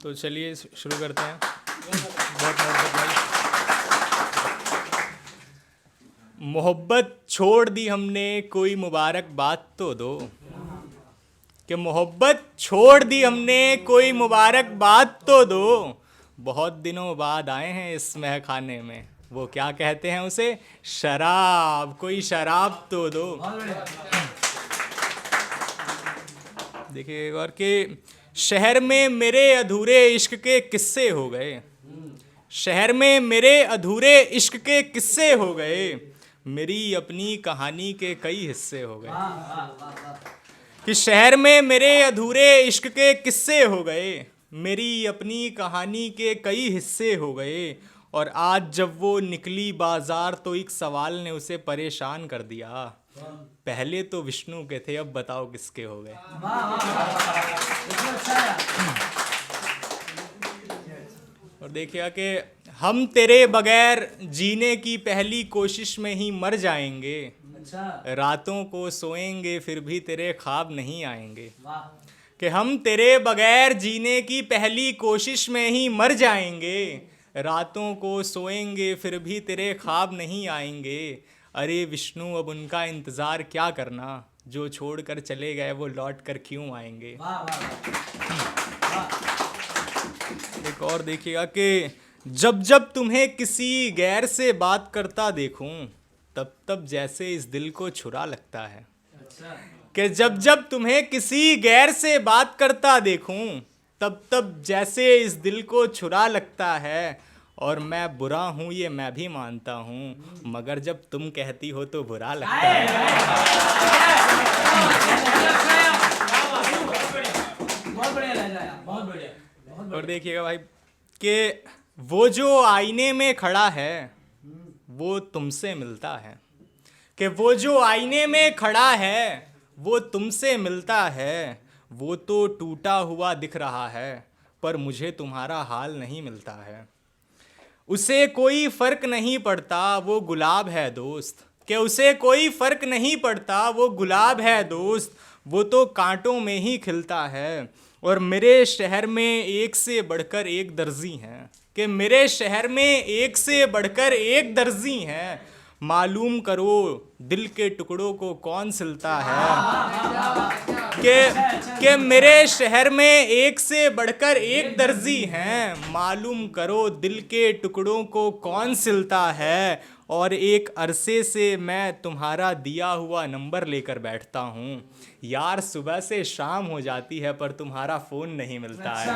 तो चलिए शुरू करते हैं। बहुत मोहब्बत भाई। मोहब्बत छोड़ दी हमने, कोई मुबारक बात तो दो। कि मोहब्बत छोड़ दी हमने, कोई मुबारक बात तो दो। बहुत दिनों बाद आए हैं इस महखाने में, वो क्या कहते हैं उसे, शराब, कोई शराब तो दो। देखिए एक बार कि शहर में मेरे अधूरे इश्क के किस्से हो गए। शहर में मेरे अधूरे इश्क के किस्से हो गए, मेरी अपनी कहानी के कई हिस्से हो गए। कि शहर में मेरे अधूरे इश्क के किस्से हो गए, मेरी अपनी कहानी के कई हिस्से हो गए। और आज जब वो निकली बाजार तो एक सवाल ने उसे परेशान कर दिया, पहले तो विष्णु के थे, अब बताओ किसके हो गए। और देखिए कि हम तेरे बगैर जीने की पहली कोशिश में ही मर जाएंगे। रातों को सोएंगे फिर भी तेरे ख्वाब नहीं आएंगे। कि हम तेरे बगैर जीने की पहली कोशिश में ही मर जाएंगे। रातों को सोएंगे फिर भी तेरे ख्वाब नहीं आएंगे। अरे विष्णु अब उनका इंतज़ार क्या करना, जो छोड़कर चले गए वो लौट कर क्यों आएंगे। एक और देखिएगा कि जब जब तुम्हें किसी गैर से बात करता देखूं, तब तब जैसे इस दिल को छुरा लगता है। कि जब जब तुम्हें किसी गैर से बात करता देखूं, तब तब जैसे इस दिल को छुरा लगता है। और मैं बुरा हूँ ये मैं भी मानता हूँ, मगर जब तुम कहती हो तो बुरा लगता है। और देखिएगा भाई कि वो जो आईने में खड़ा है वो तुमसे मिलता है। कि वो जो आईने में खड़ा है वो तुमसे मिलता है। वो तो टूटा हुआ दिख रहा है पर मुझे तुम्हारा हाल नहीं मिलता है। उसे कोई फर्क नहीं पड़ता वो गुलाब है दोस्त। कि उसे कोई फर्क नहीं पड़ता वो गुलाब है दोस्त। वो तो कांटों में ही खिलता है। और मेरे शहर में एक से बढ़कर एक दर्जी हैं। कि मेरे शहर में एक से बढ़कर एक दर्जी हैं। मालूम करो दिल के टुकड़ों को कौन सिलता है। कि मेरे शहर में एक से बढ़कर एक दर्जी हैं। मालूम करो दिल के टुकड़ों को कौन सिलता है। और एक अरसे से मैं तुम्हारा दिया हुआ नंबर लेकर बैठता हूँ यार, सुबह से शाम हो जाती है पर तुम्हारा फ़ोन नहीं मिलता है।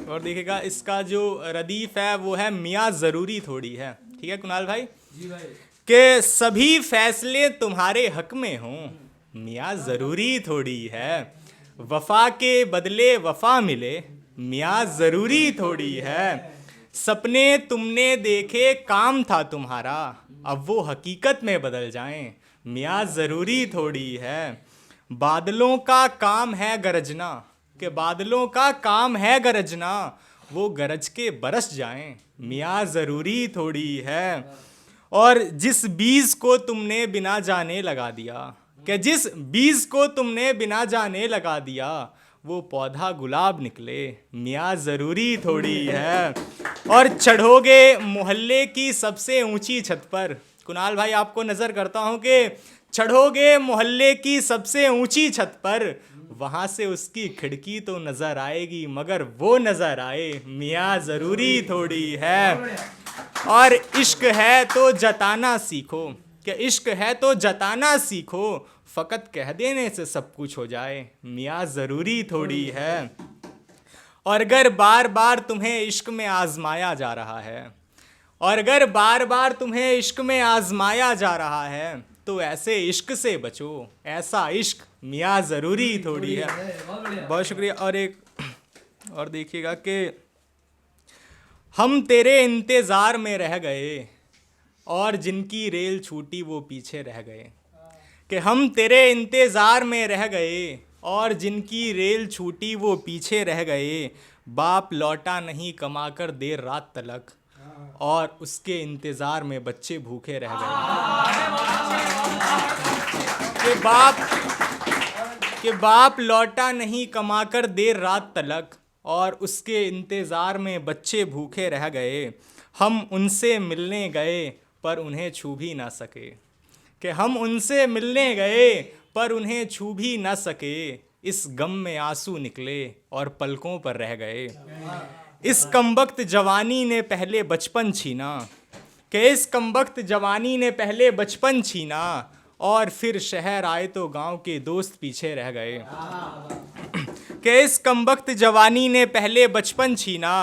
और देखिएगा इसका जो रदीफ है वो है मियाँ ज़रूरी थोड़ी है। ठीक है कुणाल भाई जी भाई। कि सभी फैसले तुम्हारे हक में हों, मियाँ ज़रूरी थोड़ी है। वफ़ा के बदले वफ़ा मिले, मियाँ ज़रूरी थोड़ी है। सपने तुमने देखे काम था तुम्हारा, अब वो हकीकत में बदल जाएं, मियाँ ज़रूरी थोड़ी है। बादलों का काम है गरजना। कि बादलों का काम है गरजना, वो गरज के बरस जाएं, मियाँ ज़रूरी थोड़ी है। और जिस बीज को तुमने बिना जाने लगा दिया, कि जिस बीज को तुमने बिना जाने लगा दिया, वो पौधा गुलाब निकले, मियाँ ज़रूरी थोड़ी है। और चढ़ोगे मोहल्ले की सबसे ऊंची छत पर, कुणाल भाई आपको नज़र करता हूँ कि चढ़ोगे मोहल्ले की सबसे ऊंची छत पर, वहाँ से उसकी खिड़की तो नज़र आएगी मगर वो नज़र आए, मियाँ ज़रूरी थोड़ी है। और इश्क है तो जताना सीखो। कि इश्क है तो जताना सीखो, फ़कत कह देने से सब कुछ हो जाए, मियाँ ज़रूरी थोड़ी है। और अगर बार बार तुम्हें इश्क में आजमाया जा रहा है, और अगर बार बार तुम्हें इश्क में आजमाया जा रहा है, तो ऐसे इश्क से बचो, ऐसा इश्क मियाँ ज़रूरी थोड़ी है। बहुत शुक्रिया। और एक और देखिएगा कि हम तेरे इंतज़ार में रह गए और जिनकी रेल छूटी वो पीछे रह गए। कि हम तेरे इंतज़ार में रह गए और जिनकी रेल छूटी वो पीछे रह गए। बाप लौटा नहीं कमाकर देर रात तलक और उसके इंतज़ार में बच्चे भूखे रह गए। कि बाप लौटा नहीं कमाकर देर रात तलक, और उसके इंतज़ार में बच्चे भूखे रह गए। हम उनसे मिलने गए पर उन्हें छू भी ना सके, कि हम उनसे मिलने गए पर उन्हें छू भी ना सके। इस गम में आंसू निकले और पलकों पर रह गए। इस कमबख्त जवानी ने पहले बचपन छीना, कि इस कमबख्त जवानी ने पहले बचपन छीना, और फिर शहर आए तो गांव के दोस्त पीछे रह गए। कि इस कमबख्त जवानी ने पहले बचपन छीना,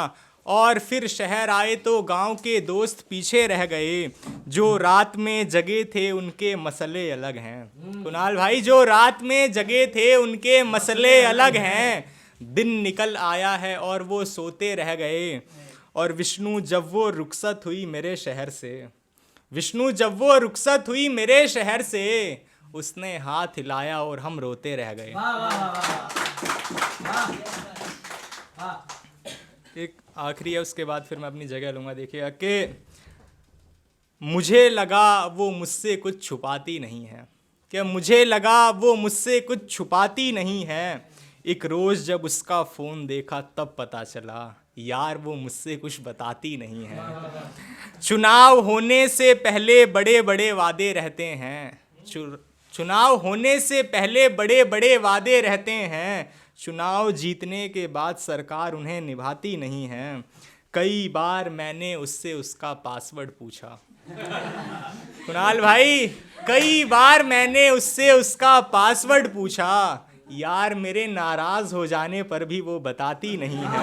और फिर शहर आए तो गांव के दोस्त पीछे रह गए। जो रात में जगे थे उनके मसले अलग हैं। कुणाल भाई, जो रात में जगे थे उनके मसले अलग हैं। दिन निकल आया है और वो सोते रह गए। और विष्णु जब वो रुखसत हुई मेरे शहर से, विष्णु जब वो रुखसत हुई मेरे शहर से, उसने हाथ हिलाया और हम रोते रह गए। एक आखिरी है, उसके बाद फिर मैं अपनी जगह लूँगा। देखिएगा कि मुझे लगा वो मुझसे कुछ छुपाती नहीं है, कि मुझे लगा वो मुझसे कुछ छुपाती नहीं है। एक रोज़ जब उसका फ़ोन देखा तब पता चला यार वो मुझसे कुछ बताती नहीं है। चुनाव होने से पहले बड़े बड़े वादे रहते हैं, चुनाव होने से पहले बड़े बड़े वादे रहते हैं। चुनाव जीतने के बाद सरकार उन्हें निभाती नहीं है। कई बार मैंने उससे उसका पासवर्ड पूछा। कुणाल भाई, कई बार मैंने उससे उसका पासवर्ड पूछा, यार मेरे नाराज हो जाने पर भी वो बताती नहीं है।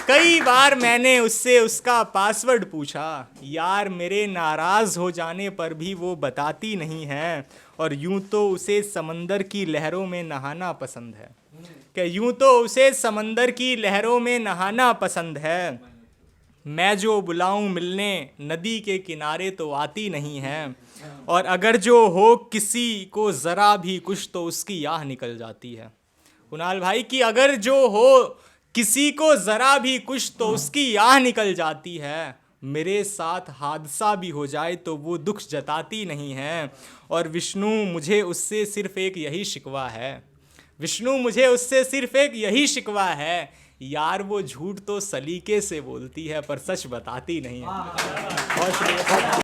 कई बार मैंने उससे उसका पासवर्ड पूछा, यार मेरे नाराज हो जाने पर भी वो बताती नहीं है। और यूं तो उसे समंदर की लहरों में नहाना पसंद है, कि यूं तो उसे समंदर की लहरों में नहाना पसंद है। मैं जो बुलाऊं मिलने नदी के किनारे तो आती नहीं है। और अगर जो हो किसी को ज़रा भी कुछ तो उसकी याह निकल जाती है। कुणाल भाई, कि अगर जो हो किसी को ज़रा भी कुछ तो उसकी याह निकल जाती है। मेरे साथ हादसा भी हो जाए तो वो दुख जताती नहीं है। और विष्णु मुझे उससे सिर्फ़ एक यही शिकवा है, विष्णु मुझे उससे सिर्फ़ एक यही शिकवा है, यार वो झूठ तो सलीके से बोलती है पर सच बताती नहीं है। बहुत शुक्रिया।